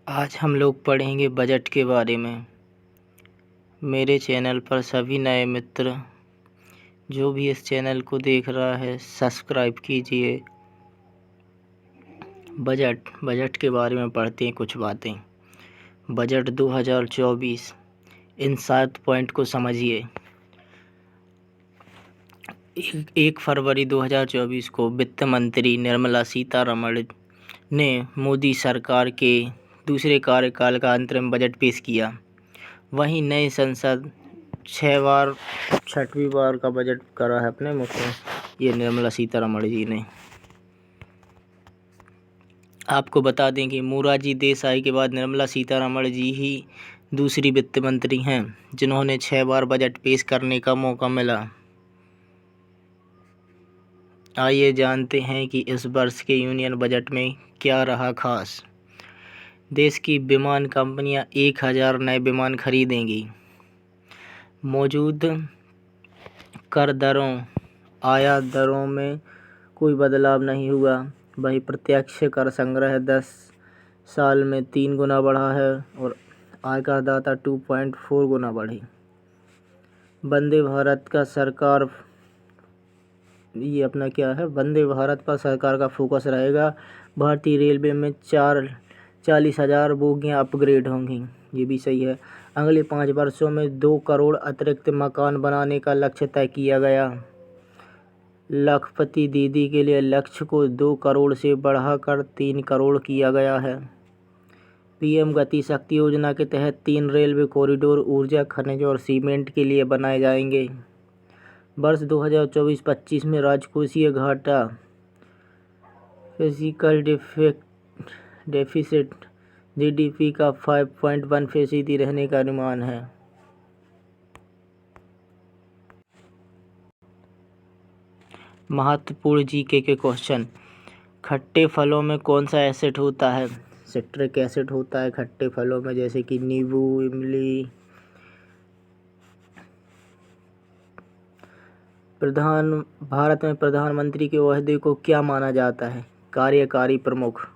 आज हम लोग पढ़ेंगे बजट के बारे में। मेरे चैनल पर सभी नए मित्र जो भी इस चैनल को देख रहा है सब्सक्राइब कीजिए। बजट के बारे में पढ़ते हैं कुछ बातें। बजट 2024, इन 7 पॉइंट को समझिए। 1 फरवरी 2024 को वित्त मंत्री निर्मला सीतारमण ने मोदी सरकार के दूसरे कार्यकाल का अंतरिम बजट पेश किया। वहीं नई संसद 6वीं बार का बजट करा है अपने मुख्य ये निर्मला सीतारमण जी ने। आपको बता दें कि मोरारजी देसाई के बाद निर्मला सीतारमण जी ही दूसरी वित्त मंत्री हैं जिन्होंने 6 बार बजट पेश करने का मौका मिला। आइए जानते हैं कि इस वर्ष के यूनियन बजट में क्या रहा खास। देश की विमान कंपनियां 1000 नए विमान खरीदेंगी। मौजूद कर दरों, आयात दरों में कोई बदलाव नहीं हुआ। वहीं प्रत्यक्ष कर संग्रह 10 साल में 3 गुना बढ़ा है और आयकर दाता 2.4 गुना बढ़े। वंदे भारत का सरकार वंदे भारत पर सरकार का फोकस रहेगा। भारतीय रेलवे में 40,000 बोगियां अपग्रेड होंगी। ये भी सही है। अगले 5 वर्षों में 2 करोड़ अतिरिक्त मकान बनाने का लक्ष्य तय किया गया। लखपति दीदी के लिए लक्ष्य को 2 करोड़ से बढ़ाकर 3 करोड़ किया गया है। पीएम गति शक्ति योजना के तहत 3 रेलवे कॉरिडोर ऊर्जा, खनिज और सीमेंट के लिए बनाए जाएंगे। वर्ष 2024-25 में राजकोषीय घाटा फिजिकल डेफिसिट जीडीपी का 5.1% रहने का अनुमान है। महत्वपूर्ण जीके के क्वेश्चन। खट्टे फलों में कौन सा एसिड होता है? सिट्रिक एसिड होता है खट्टे फलों में, जैसे कि नींबू, इमली। भारत में प्रधानमंत्री के ओहदे को क्या माना जाता है? कार्यकारी प्रमुख।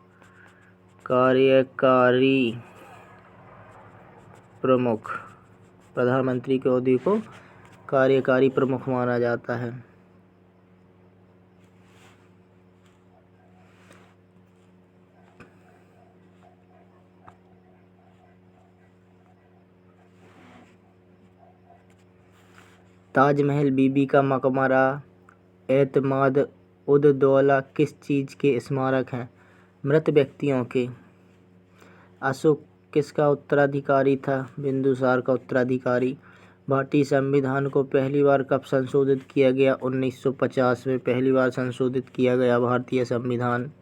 प्रधानमंत्री के ओहदे को कार्यकारी प्रमुख माना जाता है। ताजमहल बीबी का मकबरा एतमाद उद दौला किस चीज़ के स्मारक हैं? मृत व्यक्तियों के। अशोक किसका उत्तराधिकारी था? बिंदुसार का उत्तराधिकारी। भारतीय संविधान को पहली बार कब संशोधित किया गया? 1950 में पहली बार संशोधित किया गया भारतीय संविधान।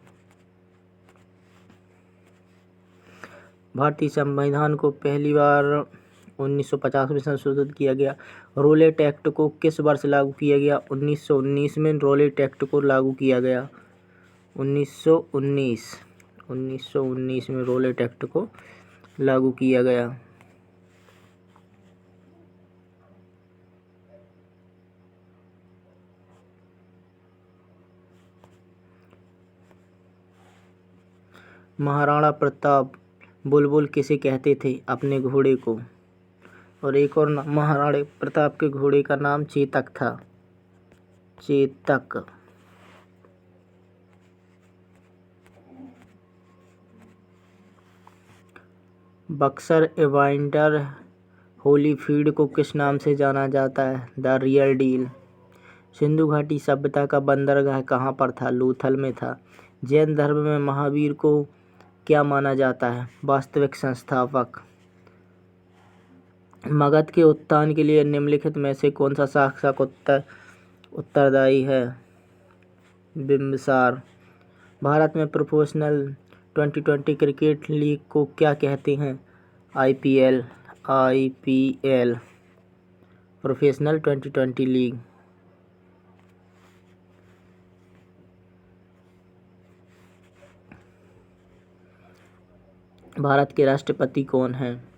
भारतीय संविधान को पहली बार 1950 में संशोधित किया गया। रोलेट एक्ट को किस वर्ष लागू किया गया? 1919 में रोलेट एक्ट को लागू किया गया। 1919 में रोलेट एक्ट को लागू किया गया। महाराणा प्रताप बुलबुल किसे कहते थे? अपने घोड़े को। और एक और महाराणा प्रताप के घोड़े का नाम चेतक था। चेतक। बक्सर इवांडर होलीफील्ड को किस नाम से जाना जाता है? The real deal. सिंधु घाटी सभ्यता का बंदरगाह कहाँ पर था? लोथल में था। जैन धर्म में महावीर को क्या माना जाता है? वास्तविक संस्थापक। मगध के उत्थान के लिए निम्नलिखित में से कौन सा शासक उत्तरदायी है? बिम्बिसार। भारत में प्रोफेशनल 2020 क्रिकेट लीग को क्या कहते हैं? आईपीएल। Professional 2020 league. भारत के राष्ट्रपति कौन हैं?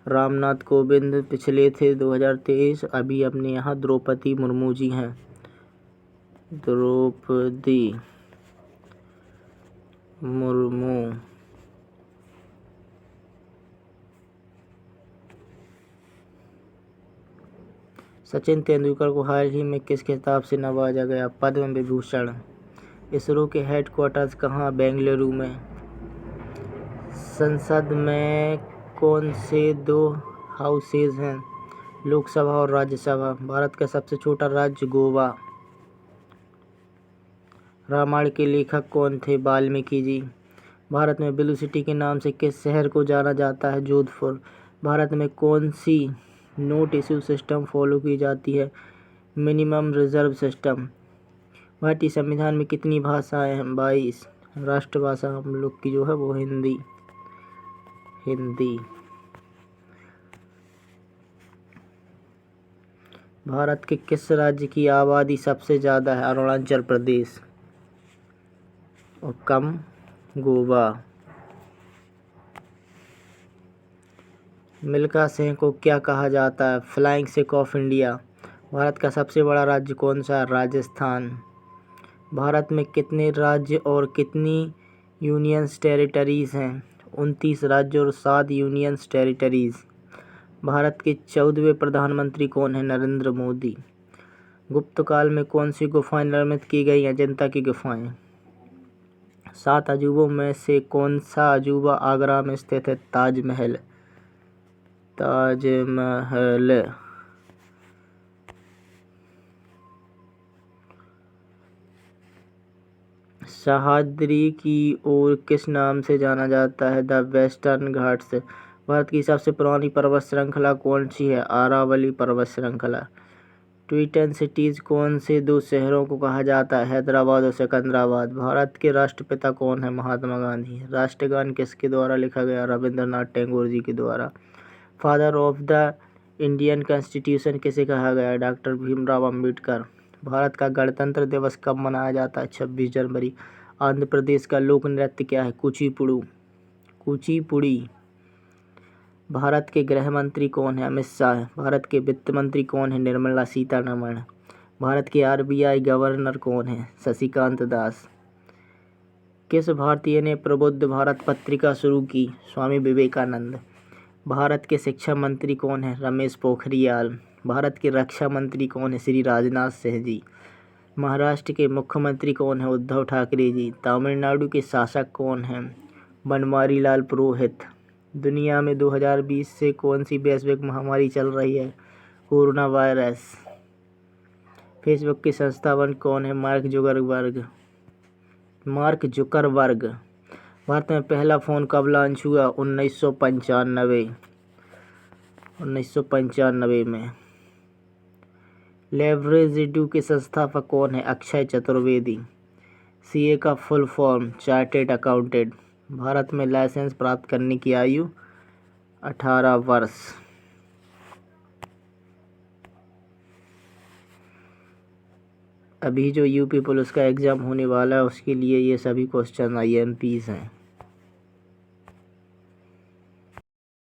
रामनाथ कोविंद पिछले थे 2023। अभी अपने यहाँ द्रौपदी मुर्मू जी हैं। द्रौपदी मुर्मू। सचिन तेंदुलकर को हाल ही में किस खिताब से नवाजा गया? पद्म विभूषण। इसरो के हेडक्वार्टर्स कहाँ? बेंगलुरु में। संसद में कौन से दो हाउसेज हैं? लोकसभा और राज्यसभा। भारत का सबसे छोटा राज्य गोवा। रामायण के लेखक कौन थे? वाल्मीकि जी। भारत में ब्लू सिटी के नाम से किस शहर को जाना जाता है? जोधपुर। भारत में कौन सी नोट इश्यू सिस्टम फॉलो की जाती है? Minimum reserve system. भारतीय संविधान में कितनी भाषाएं हैं? 22। राष्ट्रभाषा हम लोग की जो है वो हिंदी। भारत के किस राज्य की आबादी सबसे ज़्यादा है? अरुणाचल प्रदेश। और कम गोवा। मिल्खा सिंह को क्या कहा जाता है? Flying Sikh of India. Bharat का सबसे बड़ा राज्य कौन सा है? राजस्थान। भारत में कितने राज्य और कितनी यूनियन टेरिटरीज़ हैं? 29 राज्य और 7 यूनियन टेरिटरीज़। भारत के 14वें प्रधानमंत्री कौन हैं? नरेंद्र मोदी। गुप्त काल में कौन सी गुफाएं निर्मित की गई? अजंता की गुफाएं। 7 अजूबों में से कौन सा अजूबा आगरा में स्थित है? ताजमहल। सह्याद्री की ओर किस नाम से जाना जाता है? The western Ghats. भारत की सबसे पुरानी पर्वत श्रृंखला कौन सी है? अरावली पर्वत श्रृंखला। ट्विन सिटीज कौन से दो शहरों को कहा जाता है? हैदराबाद और सिकंदराबाद। भारत के राष्ट्रपिता कौन है? महात्मा गांधी। राष्ट्रगान किसके द्वारा लिखा गया? रविंद्रनाथ टैगोर जी के द्वारा। Father of the Indian constitution किसे कहा गया? डॉक्टर भीमराव अंबेडकर। भारत का गणतंत्र दिवस कब मनाया जाता है? 26 जनवरी। आंध्र प्रदेश का लोक नृत्य क्या है? कुचिपुड़ी। भारत के गृह मंत्री कौन है? अमित शाह। भारत के वित्त मंत्री कौन है? निर्मला सीतारमण। भारत के RBI गवर्नर कौन है? शशिकांत दास। किस भारतीय ने प्रबुद्ध भारत पत्रिका शुरू की? स्वामी विवेकानंद। भारत के शिक्षा मंत्री कौन है? रमेश पोखरियाल। भारत के रक्षा मंत्री कौन है? श्री राजनाथ सिंह जी। महाराष्ट्र के मुख्यमंत्री कौन है? उद्धव ठाकरे जी। तमिलनाडु के शासक कौन हैं? बनवारी लाल पुरोहित। दुनिया में 2020 से कौन सी वैश्विक महामारी चल रही है? Corona virus. फेसबुक के संस्थापक कौन है? Mark Zuckerberg. भारत में पहला फ़ोन कब लॉन्च हुआ? 1995 में। लेवरेज के संस्थापक कौन है? अक्षय चतुर्वेदी। CA का full form? Chartered accountant. Bharat में लाइसेंस प्राप्त करने की आयु 18 वर्ष। अभी जो UP पुलिस का एग्ज़ाम होने वाला है उसके लिए ये सभी क्वेश्चन IMPs हैं।